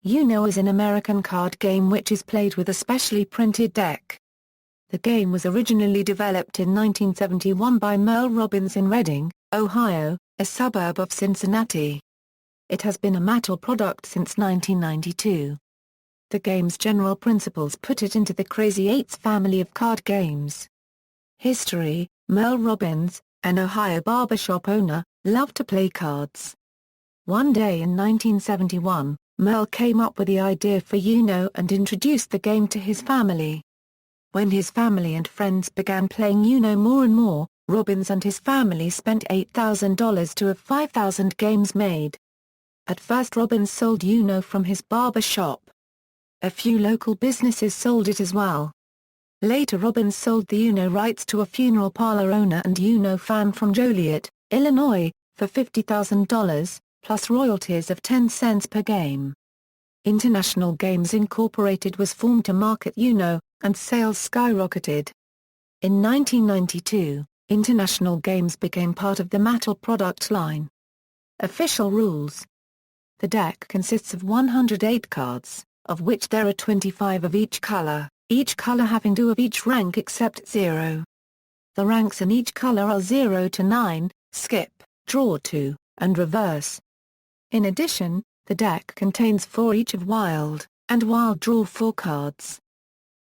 ûഃnoʊ is an American card game which is played with a specially printed deck. The game was originally developed in 1971 by Merle Robbins in Reading, Ohio, a suburb of Cincinnati. It has been a Mattel product since 1992. The game's general principles put it into the Crazy Eights family of card games. History: Merle Robbins, an Ohio barbershop owner, loved to play cards. One day in 1971, Merle came up with the idea for ûഃnoʊ and introduced the game to his family. When his family and friends began playing ûഃnoʊ more and more, Robbins and his family spent $8,000 to have 5,000 games made. At first Robbins sold ûഃnoʊ from his barber shop. A few local businesses sold it as well. Later Robbins sold the ûഃnoʊ rights to a funeral parlor owner and ûഃnoʊ fan from Joliet, Illinois, for $50,000, plus royalties of 10 cents per game. International Games Incorporated was formed to market ûഃnoʊ, and sales skyrocketed. In 1992, International Games became part of the Mattel product line. Official rules: the deck consists of 108 cards, of which there are 25 of each color having 2 of each rank except 0. The ranks in each color are 0 to 9, skip, draw 2, and reverse. In addition, the deck contains 4 each of wild, and wild draw 4 cards.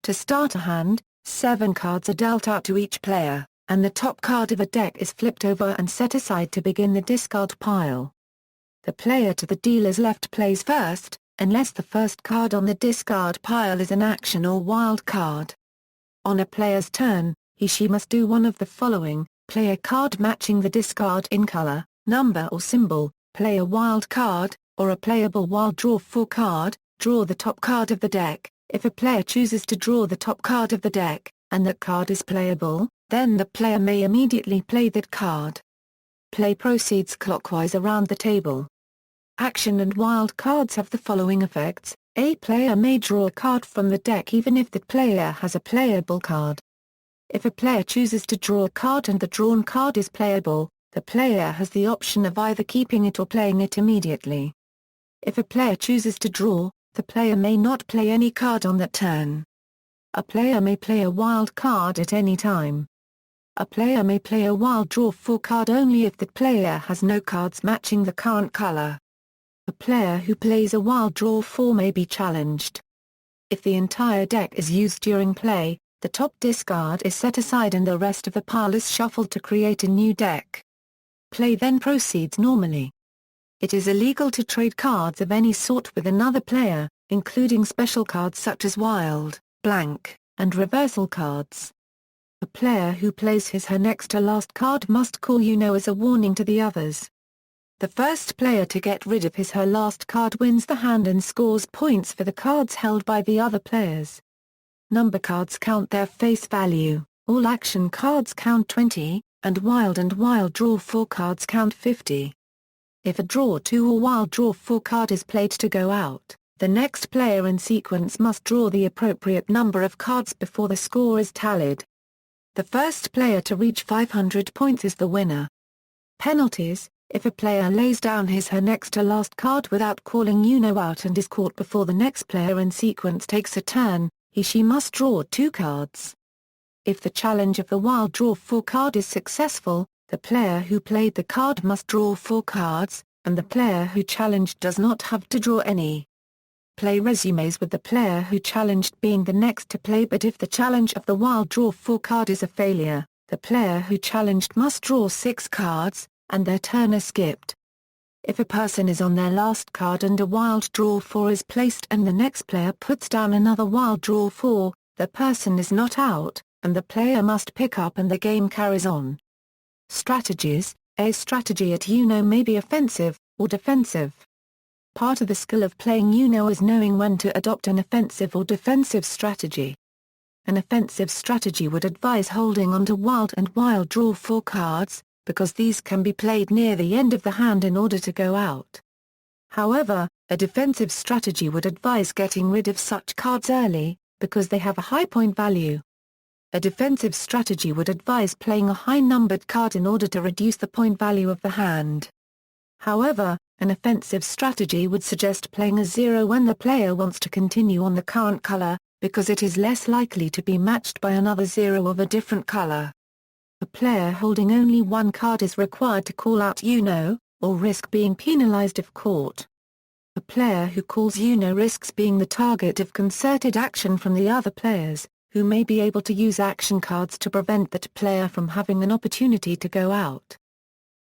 To start a hand, 7 cards are dealt out to each player, and the top card of a deck is flipped over and set aside to begin the discard pile. The player to the dealer's left plays first, unless the first card on the discard pile is an action or wild card. On a player's turn, he/she must do one of the following: play a card matching the discard in color, number or symbol, play a wild card, or a playable wild draw 4 card, draw the top card of the deck. If a player chooses to draw the top card of the deck, and that card is playable, then the player may immediately play that card. Play proceeds clockwise around the table. Action and wild cards have the following effects: a player may draw a card from the deck even if the player has a playable card. If a player chooses to draw a card and the drawn card is playable, the player has the option of either keeping it or playing it immediately. If a player chooses to draw, the player may not play any card on that turn. A player may play a wild card at any time. A player may play a wild draw 4 card only if the player has no cards matching the current color. A player who plays a wild draw 4 may be challenged. If the entire deck is used during play, the top discard is set aside and the rest of the pile is shuffled to create a new deck. Play then proceeds normally. It is illegal to trade cards of any sort with another player, including special cards such as wild, blank, and reversal cards. A player who plays his/her next to last card must call ûഃnoʊ as a warning to the others. The first player to get rid of his/her last card wins the hand and scores points for the cards held by the other players. Number cards count their face value, all action cards count 20, and wild draw 4 cards count 50. If a draw 2 or wild draw 4 card is played to go out, the next player in sequence must draw the appropriate number of cards before the score is tallied. The first player to reach 500 points is the winner. Penalties: if a player lays down his/her next to last card without calling ûഃnoʊ out and is caught before the next player in sequence takes a turn, he/she must draw 2 cards. If the challenge of the wild draw 4 card is successful, the player who played the card must draw 4 cards, and the player who challenged does not have to draw any. Play resumes with the player who challenged being the next to play, but if the challenge of the wild draw 4 card is a failure, the player who challenged must draw 6 cards, and their turn is skipped. If a person is on their last card and a wild draw 4 is placed and the next player puts down another wild draw 4, the person is not out, and the player must pick up and the game carries on. Strategies: a strategy at ûഃnoʊ may be offensive, or defensive. Part of the skill of playing ûഃnoʊ is knowing when to adopt an offensive or defensive strategy. An offensive strategy would advise holding onto wild draw 4 cards, because these can be played near the end of the hand in order to go out. However, a defensive strategy would advise getting rid of such cards early, because they have a high point value. A defensive strategy would advise playing a high-numbered card in order to reduce the point value of the hand. However, An offensive strategy would suggest playing a 0 when the player wants to continue on the current color, because it is less likely to be matched by another 0 of a different color. A player holding only one card is required to call out ʻuːnoʊ, or risk being penalized if caught. A player who calls ʻuːnoʊ risks being the target of concerted action from the other players, who may be able to use action cards to prevent that player from having an opportunity to go out.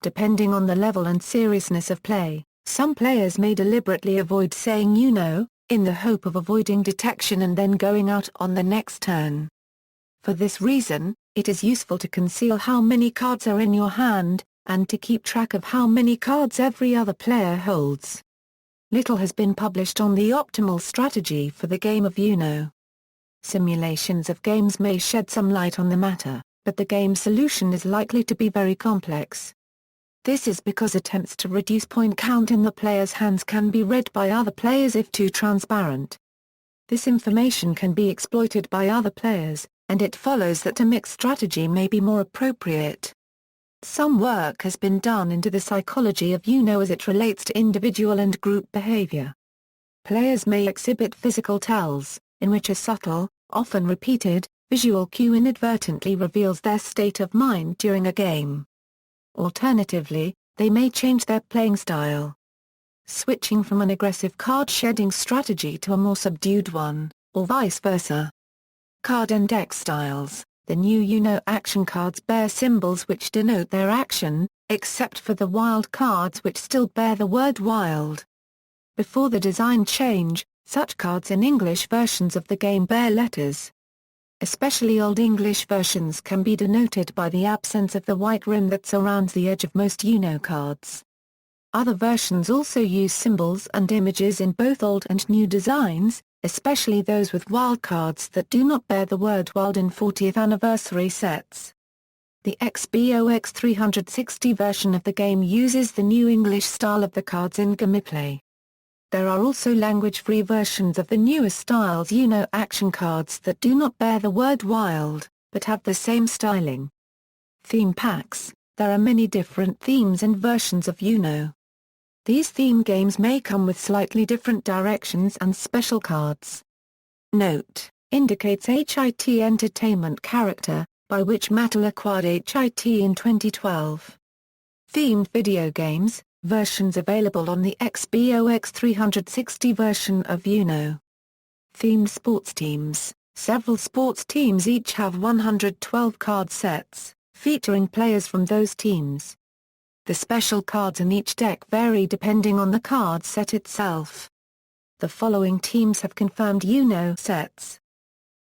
Depending on the level and seriousness of play, some players may deliberately avoid saying ʻuːnoʊ, in the hope of avoiding detection and then going out on the next turn. For this reason, it is useful to conceal how many cards are in your hand, and to keep track of how many cards every other player holds. Little has been published on the optimal strategy for the game of ʻuːnoʊ. Simulations of games may shed some light on the matter, but the game solution is likely to be very complex. This is because attempts to reduce point count in the player's hands can be read by other players if too transparent. This information can be exploited by other players, and it follows that a mixed strategy may be more appropriate. Some work has been done into the psychology of ʻuːnoʊ as it relates to individual and group behavior. Players may exhibit physical tells, in which a subtle, often repeated, visual cue inadvertently reveals their state of mind during a game. Alternatively, they may change their playing style. Switching from an aggressive card-shedding strategy to a more subdued one, or vice versa. Card and deck styles. The new ʻuːnoʊ action cards bear symbols which denote their action, except for the wild cards which still bear the word wild. Before the design change, such cards in English versions of the game bear letters. Especially Old English versions can be denoted by the absence of the white rim that surrounds the edge of most ʻuːnoʊ cards. Other versions also use symbols and images in both old and new designs, especially those with wild cards that do not bear the word wild in 40th anniversary sets. The Xbox 360 version of the game uses the new English style of the cards in gameplay. There are also language-free versions of the newer styles ʻuːnoʊ action cards that do not bear the word wild, but have the same styling. Theme packs. There are many different themes and versions of ʻuːnoʊ. These theme games may come with slightly different directions and special cards. Note: indicates HIT Entertainment character, by which Mattel acquired HIT in 2012. Themed video games. Versions available on the Xbox 360 version of ʻuːnoʊ. Themed sports teams. Several sports teams each have 112 card sets, featuring players from those teams. The special cards in each deck vary depending on the card set itself. The following teams have confirmed ʻuːnoʊ sets: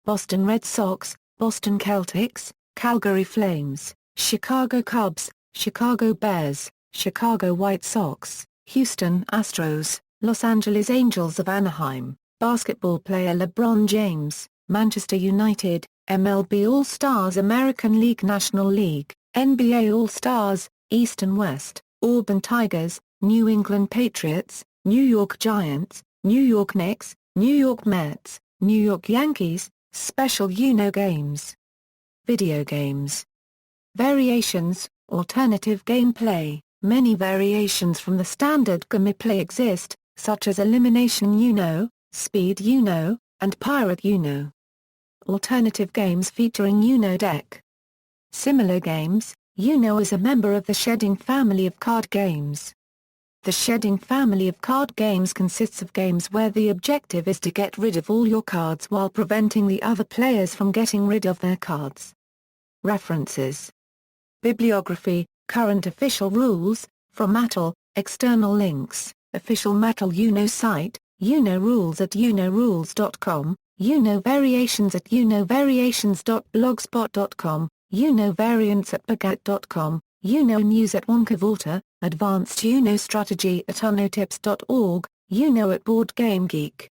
Boston Red Sox, Boston Celtics, Calgary Flames, Chicago Cubs, Chicago Bears, Chicago White Sox, Houston Astros, Los Angeles Angels of Anaheim, basketball player LeBron James, Manchester United, MLB All-Stars American League National League, NBA All-Stars, East and West, Auburn Tigers, New England Patriots, New York Giants, New York Knicks, New York Mets, New York Yankees, special ʻuːnoʊ games. Video games. Variations, alternative gameplay. Many variations from the standard gameplay exist, such as Elimination ʻuːnoʊ, Speed ʻuːnoʊ, and Pirate ʻuːnoʊ. Alternative games featuring ʻuːnoʊ deck. Similar games, ʻuːnoʊ is a member of the shedding family of card games. The shedding family of card games consists of games where the objective is to get rid of all your cards while preventing the other players from getting rid of their cards. References. Bibliography. Current official rules, from Mattel, external links, official Mattel ʻuːnoʊ site, ʻuːnoʊ rules at ʻuːnoʊrules.com, ʻuːnoʊ variations at ʻuːnoʊvariations.blogspot.com, ʻuːnoʊ variants at bagat.com, ʻuːnoʊ news at Wonkavourta, advanced ʻuːnoʊ strategy at ʻuːnoʊtips.org, ʻuːnoʊ at BoardGameGeek.